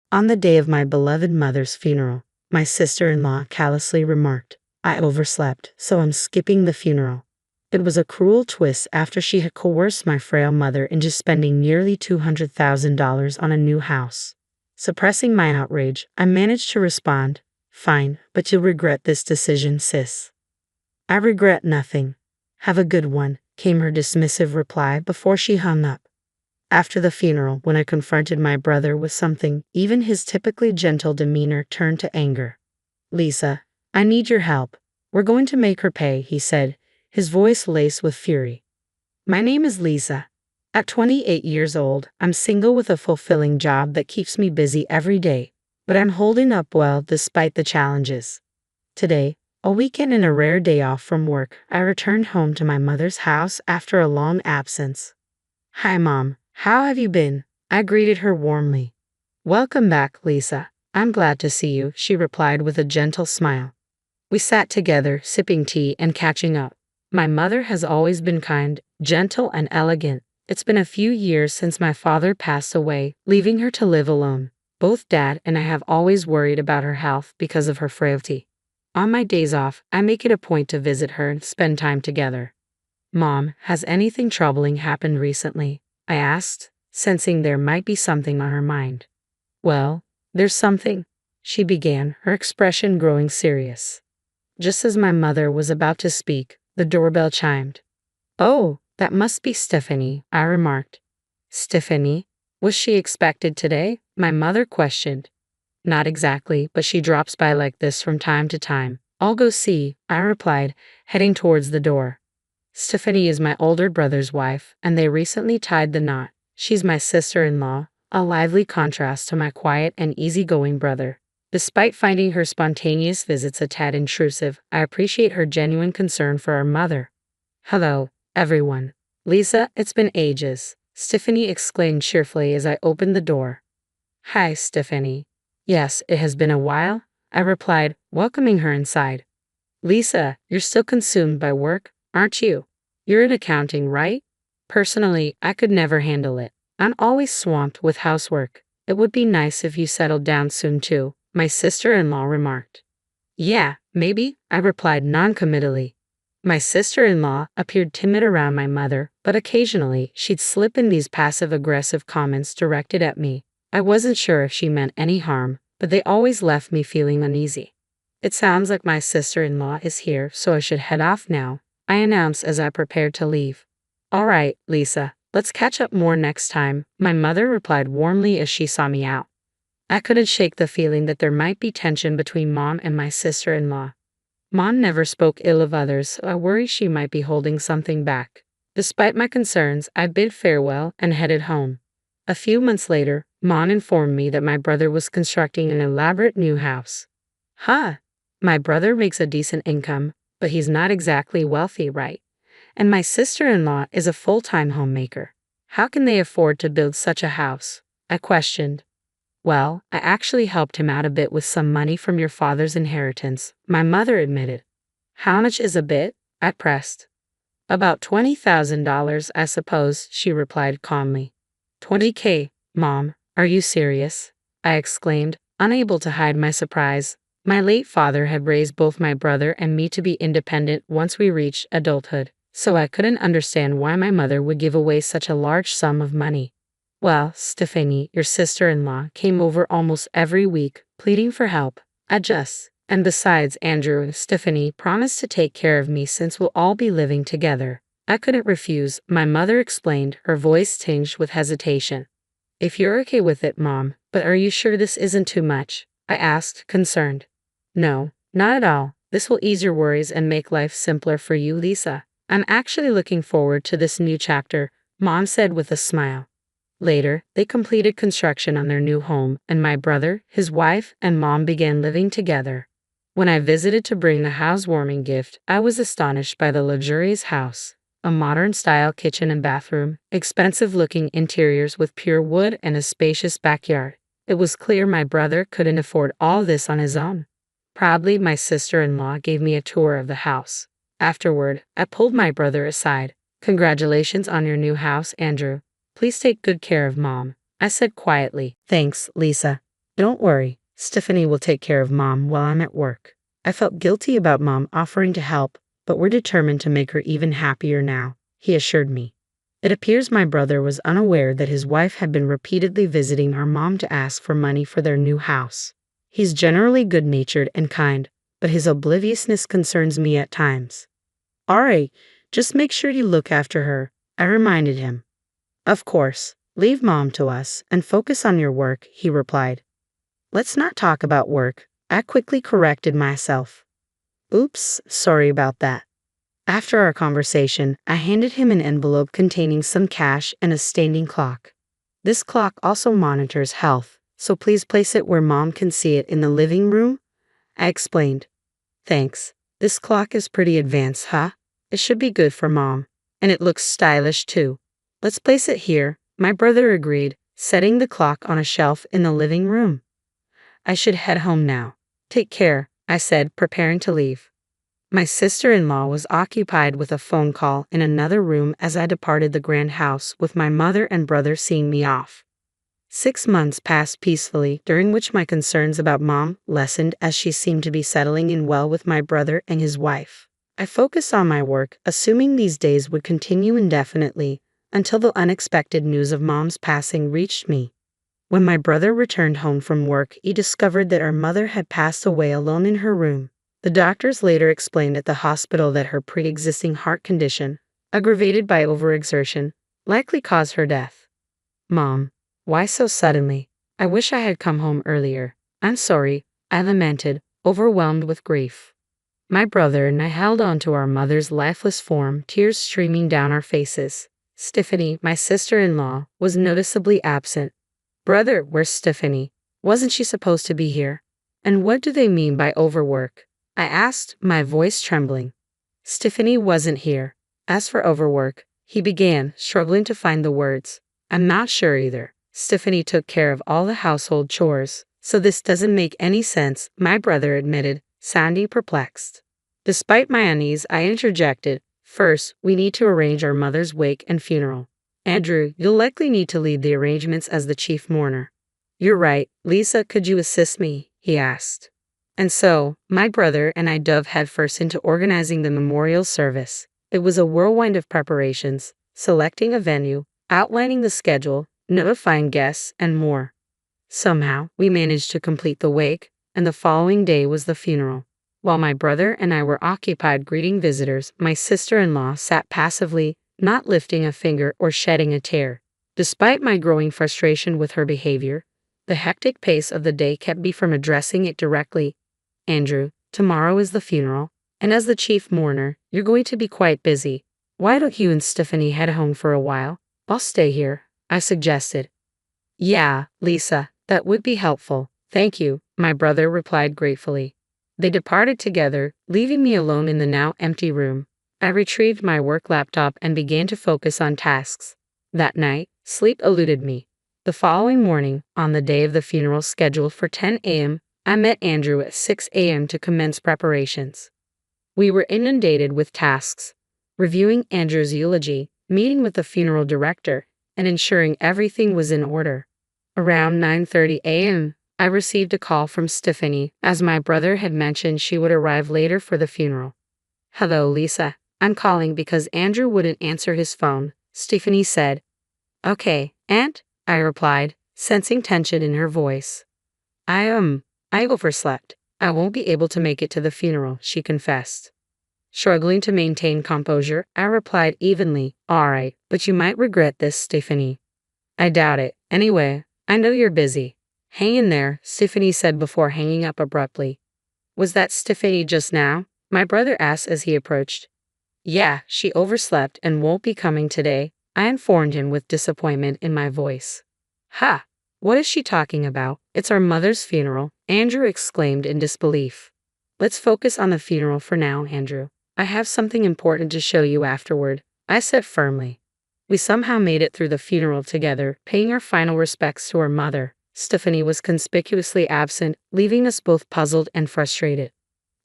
On the day of my beloved mother's funeral, my sister-in-law callously remarked, "I overslept, so I'm skipping the funeral." It was a cruel twist after she had coerced my frail mother into spending nearly $200,000 on a new house. Suppressing my outrage, I managed to respond, "Fine, but you'll regret this decision, sis." "I regret nothing. Have a good one," came her dismissive reply before she hung up. After the funeral, when I confronted my brother with something, even his typically gentle demeanor turned to anger. "Lisa, I need your help. We're going to make her pay," he said, his voice laced with fury. "My name is Lisa. At 28 years old, I'm single with a fulfilling job that keeps me busy every day, but I'm holding up well despite the challenges. Today, a weekend and a rare day off from work, I returned home to my mother's house after a long absence. "Hi, Mom. How have you been?" I greeted her warmly. "Welcome back, Lisa. I'm glad to see you," she replied with a gentle smile. We sat together, sipping tea and catching up. My mother has always been kind, gentle, and elegant. It's been a few years since my father passed away, leaving her to live alone. Both Dad and I have always worried about her health because of her frailty. On my days off, I make it a point to visit her and spend time together. "Mom, has anything troubling happened recently?" I asked, sensing there might be something on her mind. "Well, there's something," she began, her expression growing serious. Just as my mother was about to speak, the doorbell chimed. "Oh, that must be Stephanie," I remarked. "Stephanie? Was she expected today?" my mother questioned. "Not exactly, but she drops by like this from time to time. I'll go see," I replied, heading towards the door. Stephanie is my older brother's wife, and they recently tied the knot. She's my sister-in-law, a lively contrast to my quiet and easygoing brother. Despite finding her spontaneous visits a tad intrusive, I appreciate her genuine concern for our mother. "Hello, everyone. Lisa, it's been ages," Stephanie exclaimed cheerfully as I opened the door. "Hi, Stephanie." "Yes, it has been a while," I replied, welcoming her inside. "Lisa, you're still consumed by work, aren't you? You're in accounting, right?" "Personally, I could never handle it. I'm always swamped with housework. It would be nice if you settled down soon too," my sister-in-law remarked. "Yeah, maybe," I replied noncommittally. My sister-in-law appeared timid around my mother, but occasionally she'd slip in these passive-aggressive comments directed at me. I wasn't sure if she meant any harm, but they always left me feeling uneasy. "It sounds like my sister-in-law is here, so I should head off now," I announced as I prepared to leave. "All right, Lisa, let's catch up more next time," my mother replied warmly as she saw me out. I couldn't shake the feeling that there might be tension between Mom and my sister-in-law. Mom never spoke ill of others, so I worry she might be holding something back. Despite my concerns, I bid farewell and headed home. A few months later, Mom informed me that my brother was constructing an elaborate new house. Huh, my brother makes a decent income, but he's not exactly wealthy, right? And my sister-in-law is a full-time homemaker. How can they afford to build such a house? I questioned. "Well, I actually helped him out a bit with some money from your father's inheritance," my mother admitted. "How much is a bit?" I pressed. "About $20,000, I suppose," she replied calmly. "20K, Mom, are you serious?" I exclaimed, unable to hide my surprise. My late father had raised both my brother and me to be independent once we reached adulthood, so I couldn't understand why my mother would give away such a large sum of money. "Well, Stephanie, your sister-in-law came over almost every week, pleading for help. And besides, Andrew and Stephanie promised to take care of me since we'll all be living together." I couldn't refuse, my mother explained, her voice tinged with hesitation. "If you're okay with it, Mom, but are you sure this isn't too much?" I asked, concerned. "No, not at all. This will ease your worries and make life simpler for you, Lisa. I'm actually looking forward to this new chapter," Mom said with a smile. Later, they completed construction on their new home, and my brother, his wife, and Mom began living together. When I visited to bring the housewarming gift, I was astonished by the luxurious house. A modern-style kitchen and bathroom, expensive-looking interiors with pure wood, and a spacious backyard. It was clear my brother couldn't afford all this on his own. Proudly, my sister-in-law gave me a tour of the house. Afterward, I pulled my brother aside. "Congratulations on your new house, Andrew. Please take good care of Mom," I said quietly. "Thanks, Lisa. Don't worry, Stephanie will take care of Mom while I'm at work. I felt guilty about Mom offering to help, but we're determined to make her even happier now, he assured me. It appears my brother was unaware that his wife had been repeatedly visiting our mom to ask for money for their new house. He's generally good-natured and kind, but his obliviousness concerns me at times. All right, just make sure you look after her, I reminded him. Of course, leave Mom to us and focus on your work, he replied. Let's not talk about work, I quickly corrected myself. Oops, sorry about that. After our conversation, I handed him an envelope containing some cash and a standing clock. This clock also monitors health, so please place it where Mom can see it in the living room, I explained. Thanks. This clock is pretty advanced, huh? It should be good for Mom. And it looks stylish too. Let's place it here, my brother agreed, setting the clock on a shelf in the living room. I should head home now. Take care, I said, preparing to leave. My sister-in-law was occupied with a phone call in another room as I departed the grand house with my mother and brother seeing me off. 6 months passed peacefully, during which my concerns about Mom lessened as she seemed to be settling in well with my brother and his wife. I focused on my work, assuming these days would continue indefinitely, until the unexpected news of Mom's passing reached me. When my brother returned home from work, he discovered that our mother had passed away alone in her room. The doctors later explained at the hospital that her pre-existing heart condition, aggravated by overexertion, likely caused her death. Mom, why so suddenly? I wish I had come home earlier. I'm sorry, I lamented, overwhelmed with grief. My brother and I held on to our mother's lifeless form, tears streaming down our faces. Stephanie, my sister-in-law, was noticeably absent. Brother, where's Stephanie? Wasn't she supposed to be here? And what do they mean by overwork? I asked, my voice trembling. Stephanie wasn't here. As for overwork, he began, struggling to find the words. I'm not sure either. Stephanie took care of all the household chores, so this doesn't make any sense, my brother admitted, sounding perplexed. Despite my unease, I interjected, first, we need to arrange our mother's wake and funeral. Andrew, you'll likely need to lead the arrangements as the chief mourner. You're right, Lisa, could you assist me? He asked. And so, my brother and I dove headfirst into organizing the memorial service. It was a whirlwind of preparations, selecting a venue, outlining the schedule, notifying guests, and more. Somehow, we managed to complete the wake, and the following day was the funeral. While my brother and I were occupied greeting visitors, my sister-in-law sat passively, not lifting a finger or shedding a tear. Despite my growing frustration with her behavior, the hectic pace of the day kept me from addressing it directly. Andrew, tomorrow is the funeral, and as the chief mourner, you're going to be quite busy. Why don't you and Stephanie head home for a while? I'll stay here, I suggested. Yeah, Lisa, that would be helpful. Thank you, my brother replied gratefully. They departed together, leaving me alone in the now empty room. I retrieved my work laptop and began to focus on tasks. That night, sleep eluded me. The following morning, on the day of the funeral scheduled for 10 a.m., I met Andrew at 6 a.m. to commence preparations. We were inundated with tasks, reviewing Andrew's eulogy, meeting with the funeral director, and ensuring everything was in order. Around 9:30 a.m., I received a call from Stephanie, as my brother had mentioned she would arrive later for the funeral. Hello, Lisa. I'm calling because Andrew wouldn't answer his phone, Stephanie said. Okay, Aunt, I replied, sensing tension in her voice. I overslept. I won't be able to make it to the funeral, she confessed. Struggling to maintain composure, I replied evenly, all right, but you might regret this, Stephanie. I doubt it. Anyway, I know you're busy. Hang in there, Stephanie said before hanging up abruptly. Was that Stephanie just now? My brother asked as he approached. Yeah, she overslept and won't be coming today, I informed him with disappointment in my voice. Ha! What is she talking about? It's our mother's funeral, Andrew exclaimed in disbelief. Let's focus on the funeral for now, Andrew. I have something important to show you afterward, I said firmly. We somehow made it through the funeral together, paying our final respects to our mother. Stephanie was conspicuously absent, leaving us both puzzled and frustrated.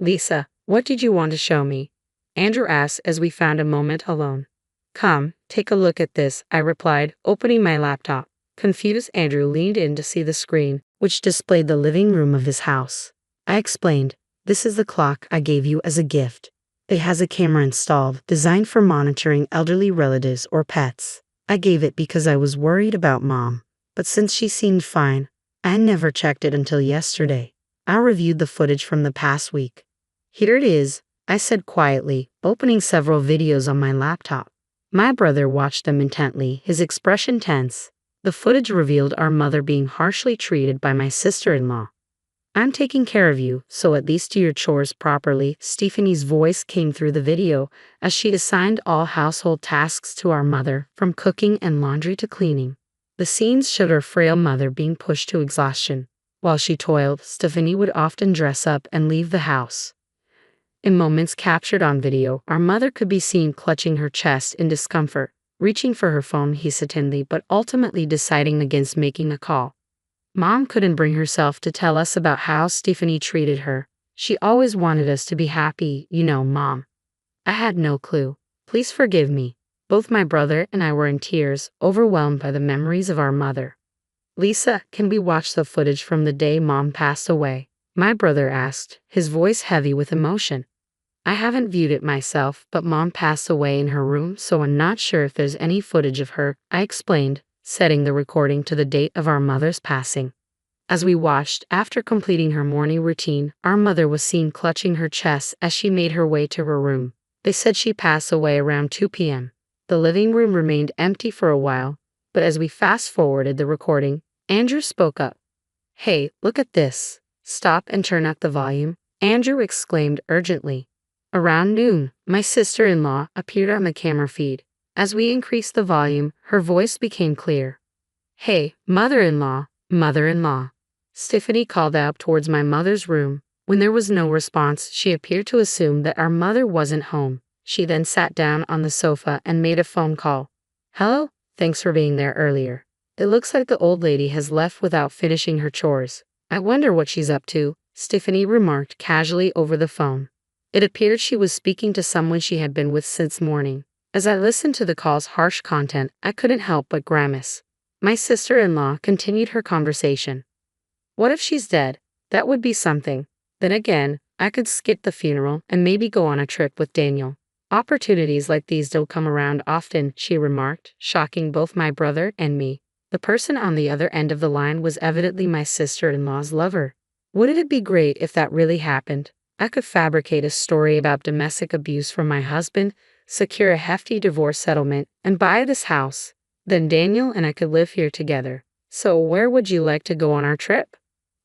Lisa, what did you want to show me? Andrew asked as we found a moment alone. Come, take a look at this, I replied, opening my laptop. Confused, Andrew leaned in to see the screen, which displayed the living room of his house. I explained, "This is the clock I gave you as a gift. It has a camera installed, designed for monitoring elderly relatives or pets. I gave it because I was worried about Mom, but since she seemed fine, I never checked it until yesterday. I reviewed the footage from the past week. Here it is," I said quietly, opening several videos on my laptop. My brother watched them intently, his expression tense. The footage revealed our mother being harshly treated by my sister-in-law. "I'm taking care of you, so at least do your chores properly." Stephanie's voice came through the video as she assigned all household tasks to our mother, from cooking and laundry to cleaning. The scenes showed her frail mother being pushed to exhaustion. While she toiled, Stephanie would often dress up and leave the house. In moments captured on video, our mother could be seen clutching her chest in discomfort, reaching for her phone hesitantly but ultimately deciding against making a call. Mom couldn't bring herself to tell us about how Stephanie treated her. "She always wanted us to be happy, you know, Mom." I had no clue. "Please forgive me." Both my brother and I were in tears, overwhelmed by the memories of our mother. "Lisa, can we watch the footage from the day Mom passed away?" my brother asked, his voice heavy with emotion. "I haven't viewed it myself, but Mom passed away in her room, so I'm not sure if there's any footage of her," I explained, setting the recording to the date of our mother's passing. As we watched, after completing her morning routine, our mother was seen clutching her chest as she made her way to her room. They said she passed away around 2 p.m. The living room remained empty for a while, but as we fast-forwarded the recording, Andrew spoke up. "Hey, look at this. Stop and turn up the volume," Andrew exclaimed urgently. Around noon, my sister-in-law appeared on the camera feed. As we increased the volume, her voice became clear. "Hey, mother-in-law, mother-in-law." Stephanie called out towards my mother's room. When there was no response, she appeared to assume that our mother wasn't home. She then sat down on the sofa and made a phone call. "Hello? Thanks for being there earlier. It looks like the old lady has left without finishing her chores. I wonder what she's up to," Stephanie remarked casually over the phone. It appeared she was speaking to someone she had been with since morning. As I listened to the call's harsh content, I couldn't help but grimace. My sister-in-law continued her conversation. "What if she's dead? That would be something. Then again, I could skip the funeral and maybe go on a trip with Daniel. Opportunities like these don't come around often," she remarked, shocking both my brother and me. The person on the other end of the line was evidently my sister-in-law's lover. Wouldn't it be great if that really happened? I could fabricate a story about domestic abuse from my husband, secure a hefty divorce settlement, and buy this house. Then Daniel and I could live here together. "So where would you like to go on our trip?"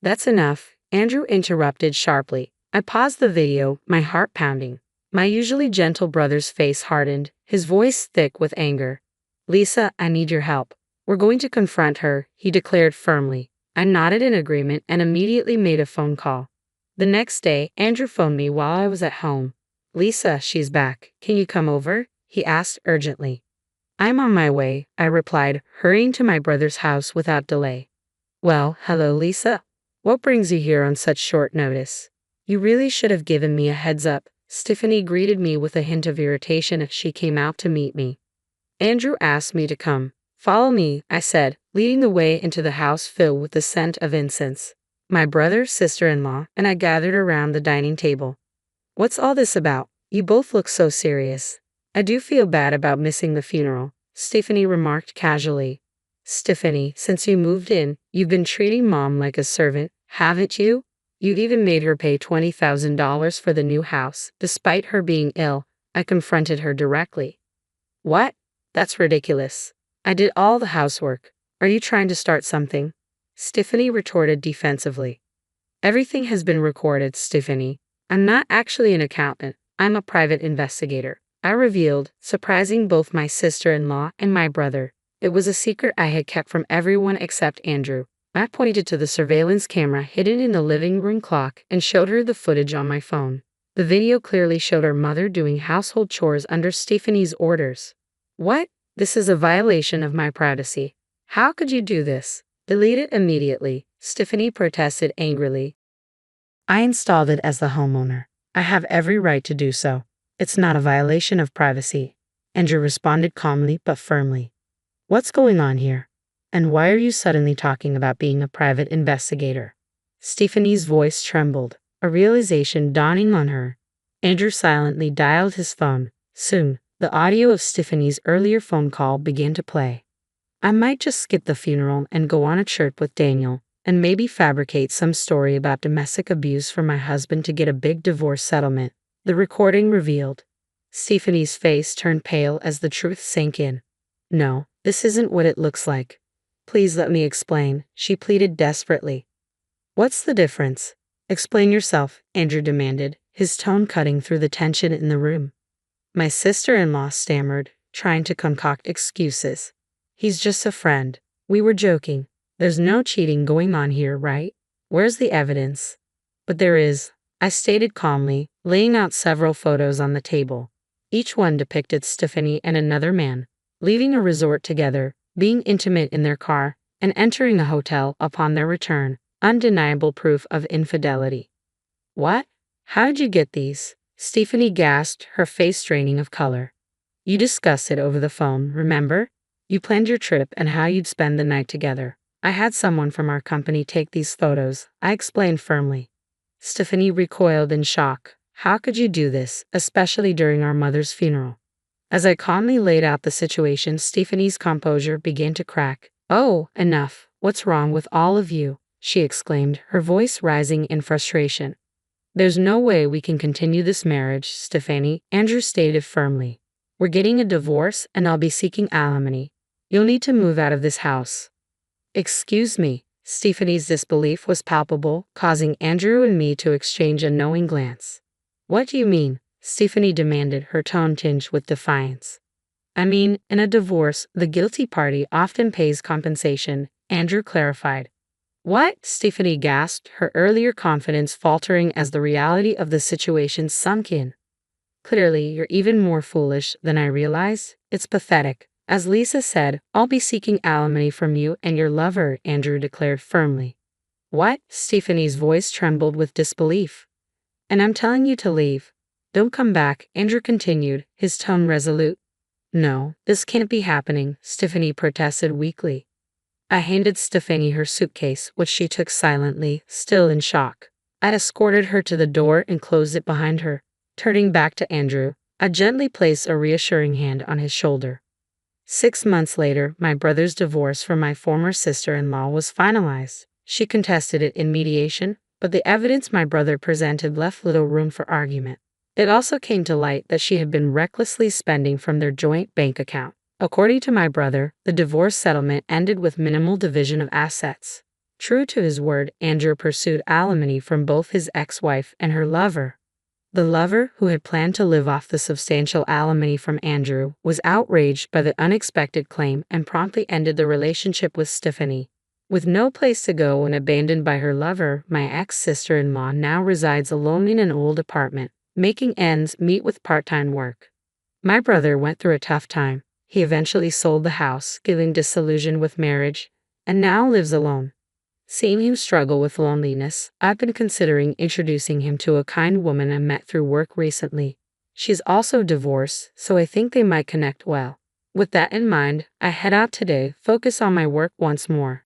"That's enough," Andrew interrupted sharply. I paused the video, my heart pounding. My usually gentle brother's face hardened, his voice thick with anger. "Lisa, I need your help. We're going to confront her," he declared firmly. I nodded in agreement and immediately made a phone call. The next day, Andrew phoned me while I was at home. "Lisa, she's back. Can you come over?" he asked urgently. "I'm on my way," I replied, hurrying to my brother's house without delay. "Well, hello, Lisa. What brings you here on such short notice?" "You really should have given me a heads up." Stephanie greeted me with a hint of irritation as she came out to meet me. "Andrew asked me to come." "Follow me," I said, leading the way into the house filled with the scent of incense. My brother, sister-in-law, and I gathered around the dining table. "What's all this about? You both look so serious." "I do feel bad about missing the funeral," Stephanie remarked casually. "Stephanie, since you moved in, you've been treating Mom like a servant, haven't you? You've even made her pay $20,000 for the new house, despite her being ill." I confronted her directly. "What? That's ridiculous. I did all the housework. Are you trying to start something?" Stephanie retorted defensively. "Everything has been recorded, Stephanie. I'm not actually an accountant. I'm a private investigator," I revealed, surprising both my sister-in-law and my brother. It was a secret I had kept from everyone except Andrew. I pointed to the surveillance camera hidden in the living room clock and showed her the footage on my phone. The video clearly showed our mother doing household chores under Stephanie's orders. "What? This is a violation of my privacy. How could you do this?" "Delete it immediately," Stephanie protested angrily. "I installed it as the homeowner. I have every right to do so. It's not a violation of privacy," Andrew responded calmly but firmly. "What's going on here?" And why are you suddenly talking about being a private investigator? Stephanie's voice trembled, a realization dawning on her. Andrew silently dialed his phone. Soon, the audio of Stephanie's earlier phone call began to play. I might just skip the funeral and go on a trip with Daniel, and maybe fabricate some story about domestic abuse for my husband to get a big divorce settlement, the recording revealed. Stephanie's face turned pale as the truth sank in. No, this isn't what it looks like. Please let me explain, she pleaded desperately. What's the difference? Explain yourself, Andrew demanded, his tone cutting through the tension in the room. My sister-in-law stammered, trying to concoct excuses. He's just a friend. We were joking. There's no cheating going on here, right? Where's the evidence? But there is, I stated calmly, laying out several photos on the table. Each one depicted Stephanie and another man, leaving a resort together, being intimate in their car, and entering a hotel upon their return, undeniable proof of infidelity. What? How did you get these? Stephanie gasped, her face draining of color. You discussed it over the phone, remember? You planned your trip and how you'd spend the night together. I had someone from our company take these photos, I explained firmly. Stephanie recoiled in shock. How could you do this, especially during our mother's funeral? As I calmly laid out the situation, Stephanie's composure began to crack. Oh, enough. What's wrong with all of you? She exclaimed, her voice rising in frustration. There's no way we can continue this marriage, Stephanie, Andrew stated firmly. We're getting a divorce and I'll be seeking alimony. You'll need to move out of this house. Excuse me. Stephanie's disbelief was palpable, causing Andrew and me to exchange a knowing glance. What do you mean? Stephanie demanded, her tone tinged with defiance. I mean, in a divorce, the guilty party often pays compensation, Andrew clarified. What? Stephanie gasped, her earlier confidence faltering as the reality of the situation sunk in. Clearly, you're even more foolish than I realized. It's pathetic. As Lisa said, I'll be seeking alimony from you and your lover, Andrew declared firmly. What? Stephanie's voice trembled with disbelief. And I'm telling you to leave. Don't come back, Andrew continued, his tone resolute. No, this can't be happening, Stephanie protested weakly. I handed Stephanie her suitcase, which she took silently, still in shock. I escorted her to the door and closed it behind her. Turning back to Andrew, I gently placed a reassuring hand on his shoulder. 6 months later, my brother's divorce from my former sister-in-law was finalized. She contested it in mediation, but the evidence my brother presented left little room for argument. It also came to light that she had been recklessly spending from their joint bank account. According to my brother, the divorce settlement ended with minimal division of assets. True to his word, Andrew pursued alimony from both his ex-wife and her lover. The lover, who had planned to live off the substantial alimony from Andrew, was outraged by the unexpected claim and promptly ended the relationship with Stephanie. With no place to go and abandoned by her lover, my ex-sister-in-law now resides alone in an old apartment, making ends meet with part-time work. My brother went through a tough time. He eventually sold the house, feeling disillusioned with marriage, and now lives alone. Seeing him struggle with loneliness, I've been considering introducing him to a kind woman I met through work recently. She's also divorced, so I think they might connect well. With that in mind, I head out today, focus on my work once more.